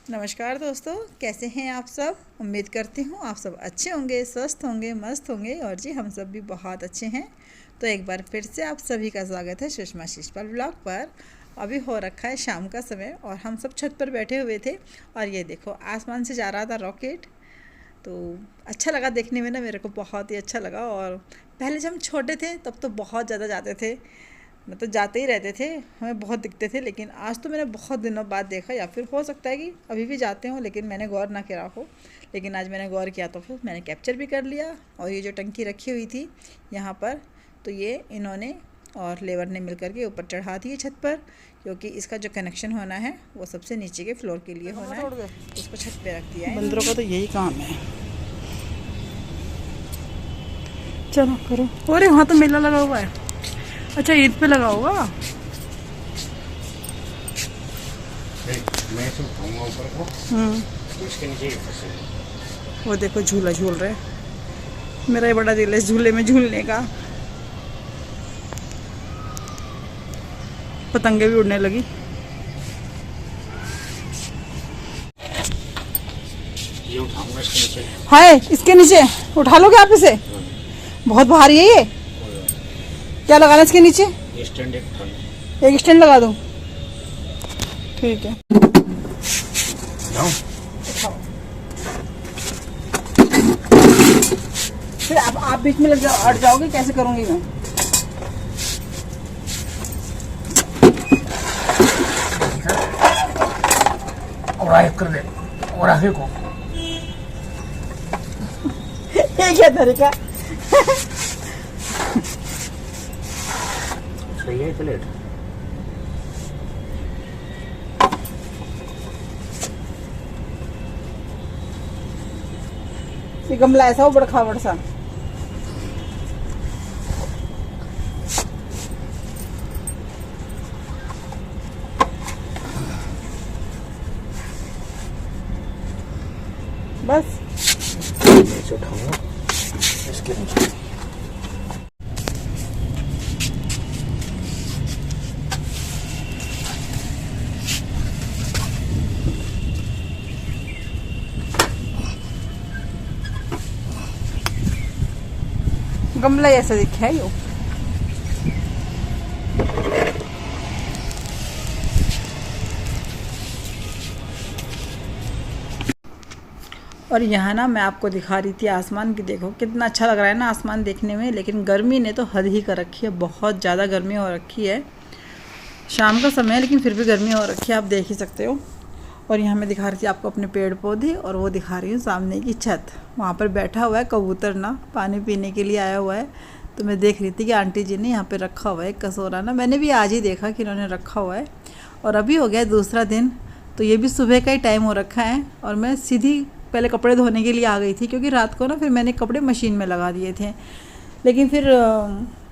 नमस्कार दोस्तों, कैसे हैं आप सब। उम्मीद करती हूँ आप सब अच्छे होंगे, स्वस्थ होंगे, मस्त होंगे। और जी हम सब भी बहुत अच्छे हैं। तो एक बार फिर से आप सभी का स्वागत है सुषमा शिषपाल ब्लॉग पर। अभी हो रखा है शाम का समय और हम सब छत पर बैठे हुए थे और ये देखो आसमान से जा रहा था रॉकेट। तो अच्छा लगा देखने में ना, मेरे को बहुत ही अच्छा लगा। और पहले जब हम छोटे थे तब तो बहुत ज़्यादा जाते थे, मतलब जाते ही रहते थे, हमें बहुत दिखते थे। लेकिन आज तो मैंने बहुत दिनों बाद देखा, या फिर हो सकता है कि अभी भी जाते हों लेकिन मैंने गौर ना किया हो। लेकिन आज मैंने गौर किया तो फिर मैंने कैप्चर भी कर लिया। और ये जो टंकी रखी हुई थी यहाँ पर, तो ये इन्होंने और लेबर ने मिल करके ऊपर चढ़ा दी है छत पर, क्योंकि इसका जो कनेक्शन होना है वो सबसे नीचे के फ्लोर के लिए होना है। उसको छत पे रख दिया है। बंदरों का तो यही काम है। चलो करो। अरे वहाँ तो मेला लगा हुआ है। अच्छा, ईद पे लगा होगा। मैं तो घूमूंगा ऊपर को, इसके नीचे ही फंसे हैं। वो देखो झूला झूल रहे। मेरा ही बड़ा दिल है इस झूले में झूलने का। पतंगे भी उड़ने लगी। ये उठाऊंगा इसके नीचे। हाय, इसके नीचे उठा लोगे आप इसे? बहुत भारी है ये। क्या लगाना इसके नीचे? ये स्टैंड एक स्टैंड लगा दूं? ठीक है। जाऊं? फिर आप बीच में लग जाओ, अट जाओगे, कैसे करूंगी मैं? और आगे कर दे, और आगे को। ये क्या तरीका? सही है प्लेट। ये गमला ऐसा हो बड़ा खावड़ सा। बस नीचे उठाऊंगा इसके नीचे। गमला ऐसा दिखा है यो। और यहाँ ना मैं आपको दिखा रही थी आसमान की। देखो कितना अच्छा लग रहा है ना आसमान देखने में। लेकिन गर्मी ने तो हद ही कर रखी है, बहुत ज़्यादा गर्मी हो रखी है। शाम का समय है लेकिन फिर भी गर्मी हो रखी है, आप देख ही सकते हो। और यहाँ मैं दिखा रही थी आपको अपने पेड़ पौधे, और वो दिखा रही हूँ सामने की छत। वहाँ पर बैठा हुआ है कबूतर ना, पानी पीने के लिए आया हुआ है। तो मैं देख रही थी कि आंटी जी ने यहाँ पे रखा हुआ है कसोरा ना। मैंने भी आज ही देखा कि इन्होंने रखा हुआ है। और अभी हो गया दूसरा दिन, तो ये भी सुबह का ही टाइम हो रखा है। और मैं सीधी पहले कपड़े धोने के लिए आ गई थी, क्योंकि रात को ना फिर मैंने कपड़े मशीन में लगा दिए थे। लेकिन फिर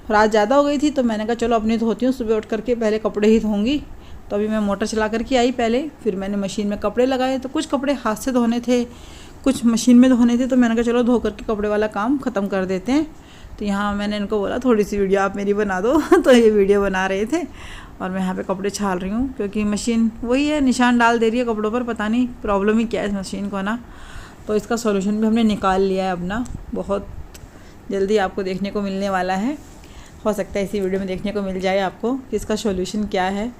रात ज़्यादा हो गई थी, तो मैंने कहा चलो अपनी धोती हूँ, सुबह उठ करके पहले कपड़े ही धोऊंगी। तो अभी मैं मोटर चला करके आई पहले, फिर मैंने मशीन में कपड़े लगाए। तो कुछ कपड़े हाथ से धोने थे, कुछ मशीन में धोने थे। तो मैंने कहा चलो धो करके कपड़े वाला काम ख़त्म कर देते हैं। तो यहाँ मैंने इनको बोला थोड़ी सी वीडियो आप मेरी बना दो। तो ये वीडियो बना रहे थे और मैं यहाँ पे कपड़े छाल रही हूँ, क्योंकि मशीन वही है, निशान डाल दे रही है कपड़ों पर। पता नहीं प्रॉब्लम ही क्या है इस मशीन को ना। तो इसका सॉल्यूशन भी हमने निकाल लिया है अपना, बहुत जल्दी आपको देखने को मिलने वाला है। हो सकता है इसी वीडियो में देखने को मिल जाए आपको कि इसका सॉल्यूशन क्या है।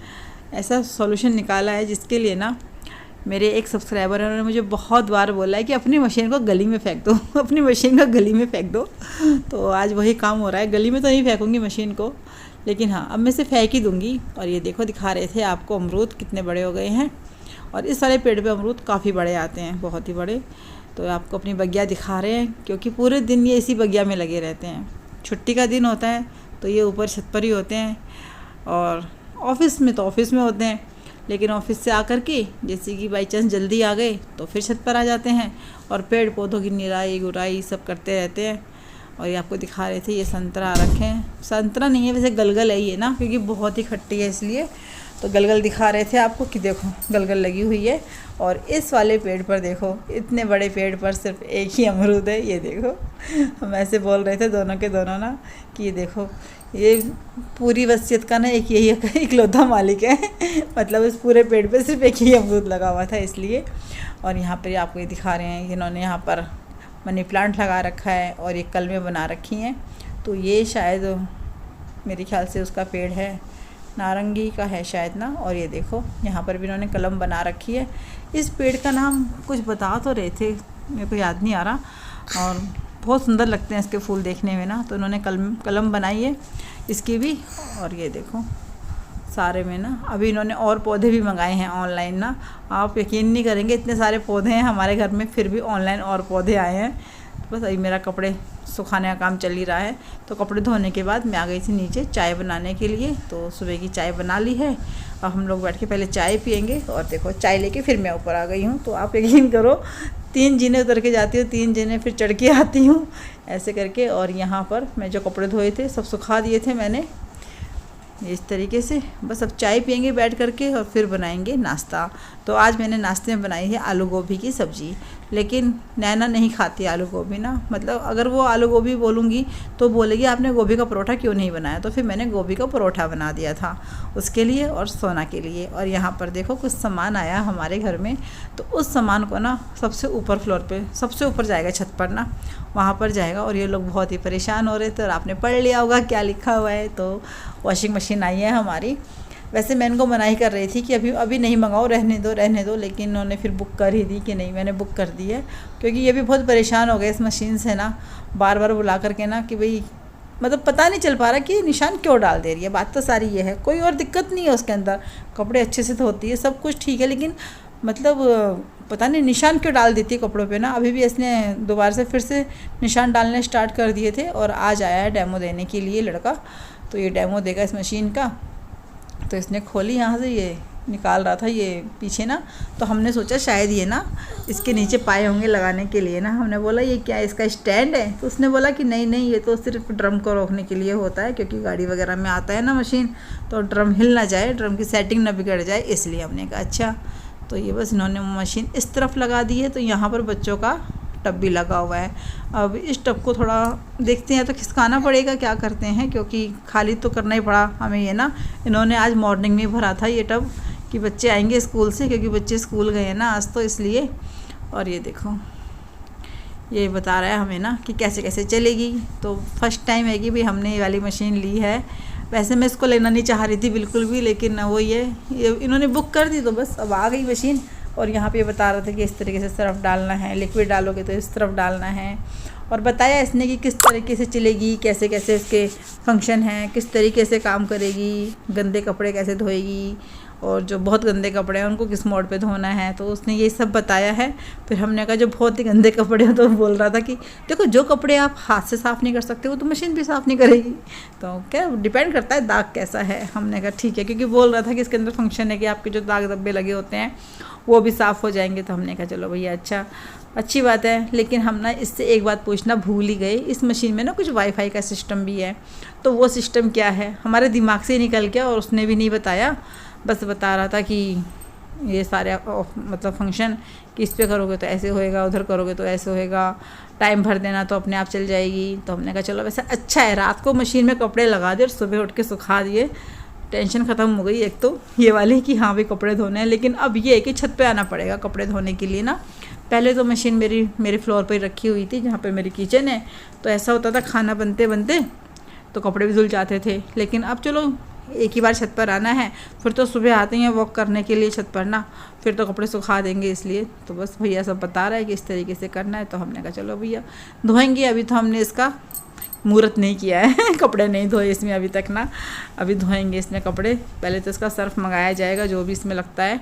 ऐसा सॉल्यूशन निकाला है जिसके लिए ना मेरे एक सब्सक्राइबर है, उन्होंने मुझे बहुत बार बोला है कि अपनी मशीन को गली में फेंक दो। अपनी मशीन को गली में फेंक दो। तो आज वही काम हो रहा है। गली में तो नहीं फेंकूँगी मशीन को, लेकिन हाँ अब मैं से फेंक ही दूँगी। और ये देखो दिखा रहे थे आपको अमरूद कितने बड़े हो गए हैं। और इस वाले पेड़ पे अमरूद काफ़ी बड़े आते हैं, बहुत ही बड़े। तो आपको अपनी बगिया दिखा रहे हैं, क्योंकि पूरे दिन ये इसी बगिया में लगे रहते हैं। छुट्टी का दिन होता है तो ये ऊपर छत पर ही होते हैं, और ऑफिस में तो ऑफिस में होते हैं। लेकिन ऑफिस से आकर के जैसे कि बाई चांस जल्दी आ गए तो फिर छत पर आ जाते हैं और पेड़ पौधों की निराई गुराई सब करते रहते हैं। और ये आपको दिखा रहे थे, ये संतरा रखे हैं। संतरा नहीं है वैसे, गलगल है ये ना, क्योंकि बहुत ही खट्टी है इसलिए। तो गलगल दिखा रहे थे आपको कि देखो गलगल लगी हुई है। और इस वाले पेड़ पर देखो, इतने बड़े पेड़ पर सिर्फ एक ही अमरूद है। ये देखो, हम ऐसे बोल रहे थे दोनों के दोनों ना कि ये देखो, ये पूरी वसीयत का ना एक यही इकलौता मालिक है मतलब इस पूरे पेड़ पे सिर्फ एक ही अमरूद लगा हुआ था इसलिए। और यहाँ पर आपको ये दिखा रहे हैं, इन्होंने यहाँ पर मनी प्लांट लगा रखा है और ये कलमें बना रखी हैं। तो ये शायद मेरे ख्याल से उसका पेड़ है, नारंगी का है शायद ना। और ये देखो यहाँ पर भी इन्होंने कलम बना रखी है। इस पेड़ का नाम कुछ बता तो रहे थे, मेरे को याद नहीं आ रहा। और बहुत सुंदर लगते हैं इसके फूल देखने में ना, तो इन्होंने कलम बनाई है इसकी भी। और ये देखो सारे में ना, अभी इन्होंने और पौधे भी मंगाए हैं ऑनलाइन ना। आप यकीन नहीं करेंगे, इतने सारे पौधे हैं हमारे घर में, फिर भी ऑनलाइन और पौधे आए हैं। तो बस अभी मेरा कपड़े सुखाने का काम चल ही रहा है। तो कपड़े धोने के बाद मैं आ गई थी नीचे चाय बनाने के लिए। तो सुबह की चाय बना ली है, अब हम लोग बैठ के पहले चाय पियेंगे। और देखो चाय लेके फिर मैं ऊपर आ गई हूँ। तो आप यकीन करो 3 जीने उतर के जाती हूँ, 3 जीने फिर चढ़ के आती हूँ ऐसे करके। और यहाँ पर मैं जो कपड़े धोए थे सब सुखा दिए थे मैंने इस तरीके से। बस अब चाय पियेंगे बैठ करके और फिर बनाएंगे नाश्ता। तो आज मैंने नाश्ते में बनाई है आलू गोभी की सब्ज़ी, लेकिन नैना नहीं खाती आलू गोभी ना। मतलब अगर वो आलू गोभी बोलूँगी तो बोलेगी आपने गोभी का परोठा क्यों नहीं बनाया। तो फिर मैंने गोभी का परोठा बना दिया था उसके लिए और सोना के लिए। और यहाँ पर देखो कुछ सामान आया हमारे घर में, तो उस सामान को ना सबसे ऊपर फ्लोर पे, सबसे ऊपर जाएगा छत पर ना, वहाँ पर जाएगा। और ये लोग बहुत ही परेशान हो रहे थे और आपने पढ़ लिया होगा क्या लिखा हुआ है। तो वॉशिंग मशीन आई है हमारी। वैसे मैं इनको मनाही कर रही थी कि अभी नहीं मंगाओ, रहने दो, लेकिन उन्होंने फिर बुक कर ही दी कि नहीं, मैंने बुक कर दी है। क्योंकि ये भी बहुत परेशान हो गए इस मशीन से ना, बार बार बुला करके ना कि भाई मतलब पता नहीं चल पा रहा कि निशान क्यों डाल दे रही है। बात तो सारी ये है, कोई और दिक्कत नहीं है उसके अंदर, कपड़े अच्छे से धोती है, सब कुछ ठीक है, लेकिन मतलब पता नहीं निशान क्यों डाल देती है कपड़ों पे ना। अभी भी इसने दोबारा से फिर से निशान डालने स्टार्ट कर दिए थे। और आज आया है डेमो देने के लिए लड़का, तो ये डेमो देगा इस मशीन का। तो इसने खोली यहाँ से, ये निकाल रहा था ये पीछे ना, तो हमने सोचा शायद ये ना इसके नीचे पाए होंगे लगाने के लिए ना। हमने बोला ये क्या इसका स्टैंड है, तो उसने बोला कि नहीं ये तो सिर्फ ड्रम को रोकने के लिए होता है, क्योंकि गाड़ी वगैरह में आता है ना मशीन, तो ड्रम हिल ना जाए, ड्रम की सेटिंग ना बिगड़ जाए, इसलिए हमने कहा अच्छा। तो ये बस इन्होंने मशीन इस तरफ लगा दी है। तो यहाँ पर बच्चों का टब भी लगा हुआ है। अब इस टब को थोड़ा देखते हैं, तो खिसकाना पड़ेगा, क्या करते हैं, क्योंकि खाली तो करना ही पड़ा हमें ये ना। इन्होंने आज मॉर्निंग में भरा था ये टब कि बच्चे आएंगे स्कूल से, क्योंकि बच्चे स्कूल गए हैं ना आज, तो इसलिए। और ये देखो ये बता रहा है हमें ना कि कैसे कैसे चलेगी। तो फर्स्ट टाइम है कि भाई हमने ये वाली मशीन ली है। वैसे मैं इसको लेना नहीं चाह रही थी बिल्कुल भी, लेकिन वो ये इन्होंने बुक कर दी तो बस अब आ गई मशीन। और यहाँ पे बता रहे थे कि इस तरीके से सरफ डालना है, लिक्विड डालोगे तो इस तरफ डालना है। और बताया इसने कि किस तरीके से चलेगी, कैसे कैसे इसके फंक्शन हैं, किस तरीके से काम करेगी, गंदे कपड़े कैसे धोएगी, और जो बहुत गंदे कपड़े हैं उनको किस मोड पे धोना है। तो उसने ये सब बताया है। फिर हमने कहा जो बहुत ही गंदे कपड़े हैं, तो बोल रहा था कि देखो जो कपड़े आप हाथ से साफ़ नहीं कर सकते वो तो मशीन भी साफ़ नहीं करेगी। तो क्या डिपेंड करता है दाग कैसा है। हमने कहा ठीक है, क्योंकि बोल रहा था कि इसके अंदर फंक्शन है कि आपके जो दाग धब्बे लगे होते हैं वो भी साफ़ हो जाएंगे। तो हमने कहा चलो भैया अच्छा, अच्छी बात है। लेकिन हम ना इससे एक बात पूछना भूल ही गए, इस मशीन में ना कुछ वाईफाई का सिस्टम भी है। तो वो सिस्टम क्या है हमारे दिमाग से ही निकल गया और उसने भी नहीं बताया। बस बता रहा था कि ये सारे मतलब फंक्शन कि इस पे करोगे तो ऐसे होएगा, उधर करोगे तो ऐसे होएगा, टाइम भर देना तो अपने आप चल जाएगी। तो हमने कहा चलो वैसे अच्छा है, रात को मशीन में कपड़े लगा दिए और सुबह उठ के सुखा दिए, टेंशन ख़त्म हो गई एक तो ये वाली कि हाँ भाई कपड़े धोने हैं। लेकिन अब ये है कि छत पे आना पड़ेगा कपड़े धोने के लिए ना। पहले तो मशीन मेरे फ्लोर पर रखी हुई थी जहाँ पे मेरी किचन है, तो ऐसा होता था खाना बनते बनते तो कपड़े भी धुल जाते थे। लेकिन अब चलो एक ही बार छत पर आना है, फिर तो सुबह आते हैं वॉक करने के लिए छत पर ना, फिर तो कपड़े सुखा देंगे, इसलिए तो बस भैया सब बता रहा है कि इस तरीके से करना है। तो हमने कहा चलो भैया धोएंगे। अभी तो हमने इसका मुहूर्त नहीं किया है कपड़े नहीं धोए इसमें अभी तक ना, अभी धोएंगे इसमें कपड़े। पहले तो इसका सर्फ मंगाया जाएगा, जो भी इसमें लगता है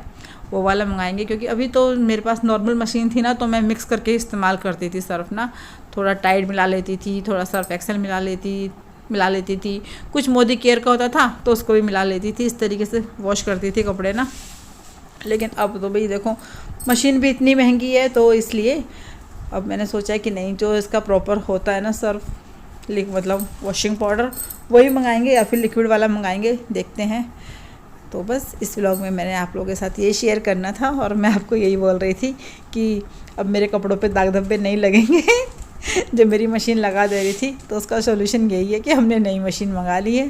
वो वाला मंगाएंगे, क्योंकि अभी तो मेरे पास नॉर्मल मशीन थी ना, तो मैं मिक्स करके इस्तेमाल करती थी सर्फ ना। थोड़ा टाइड मिला लेती थी, थोड़ा सर्फ एक्सेल मिला लेती थी, कुछ मोदी केयर का होता था तो उसको भी मिला लेती थी, इस तरीके से वॉश करती थी कपड़े ना। लेकिन अब तो भाई देखो मशीन भी इतनी महंगी है, तो इसलिए अब मैंने सोचा कि नहीं, जो इसका प्रॉपर होता है ना सर्फ मतलब वॉशिंग पाउडर, वही मंगाएंगे या फिर लिक्विड वाला मंगाएंगे, देखते हैं। तो बस इस व्लॉग में मैंने आप लोगों के साथ ये शेयर करना था, और मैं आपको यही बोल रही थी कि अब मेरे कपड़ों पे दाग धब्बे नहीं लगेंगे। जब मेरी मशीन लगा दे रही थी तो उसका सोल्यूशन यही है कि हमने नई मशीन मंगा ली है।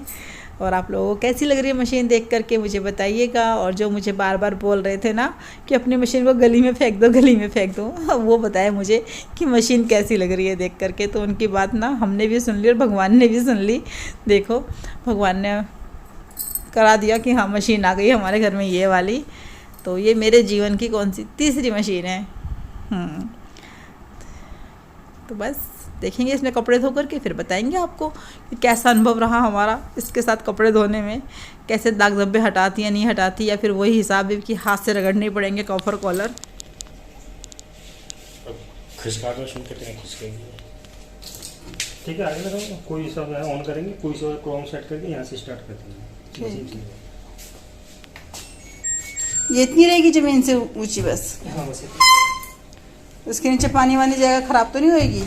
और आप लोगों को कैसी लग रही है मशीन देख करके मुझे बताइएगा। और जो मुझे बार बार बोल रहे थे ना कि अपनी मशीन को गली में फेंक दो, गली में फेंक दो, वो बताए मुझे कि मशीन कैसी लग रही है देख करके। तो उनकी बात ना हमने भी सुन ली और भगवान ने भी सुन ली। देखो भगवान ने करा दिया कि हाँ मशीन आ गई हमारे घर में ये वाली। तो ये मेरे जीवन की कौन सी तीसरी मशीन है। तो बस देखेंगे इसमें कपड़े धो करके, फिर बताएंगे आपको कि कैसा अनुभव रहा हमारा इसके साथ कपड़े धोने में, कैसे दाग धब्बे हटाती या नहीं हटाती, या फिर वही हिसाब है कि हाथ से रगड़ने पड़ेंगे कॉपर कॉलर। खिसका दो इसमें, कितने खिसकेंगे। ठीक है, आगे लगाओ। कोई सब ऑन करेंगे, कोई सब क्रोम सेट करके यहाँ से स्टार्ट करते हैं। ये इतनी रहेगी ज़मीन से ऊंची बस? हाँ बस उसके नीचे पानी वानी जगह ख़राब तो नहीं होएगी?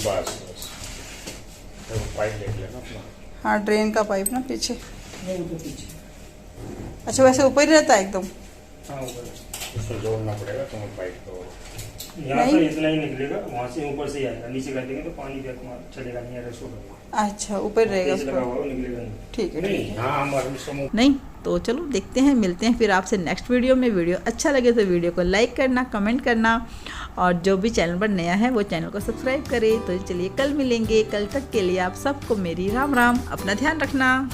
बस तो पाइप देख लेना अपना। हाँ ड्रेन का पाइप ना पीछे। नहीं, ऊपर पीछे। अच्छा वैसे ऊपर ही रहता है एकदम? हाँ ऊपर। उसको जोड़ना पड़ेगा तुम्हें पाइप को। यहाँ से इतना ही निकलेगा, वहाँ से ऊपर से ही आएगा। नीचे कर देंगे तो पानी भी चलेगा नहीं, ऐसा होगा। अच्छा ऊपर रहेगा लगा हुआ है, निकलेगा नहीं। ठीक है। नहीं हाँ हम नहीं तो चलो देखते हैं, मिलते हैं फिर आपसे नेक्स्ट वीडियो में। वीडियो अच्छा लगे तो वीडियो को लाइक करना, कमेंट करना, और जो भी चैनल पर नया है वो चैनल को सब्सक्राइब करे। तो चलिए कल मिलेंगे, कल तक के लिए आप सबको मेरी राम राम, अपना ध्यान रखना।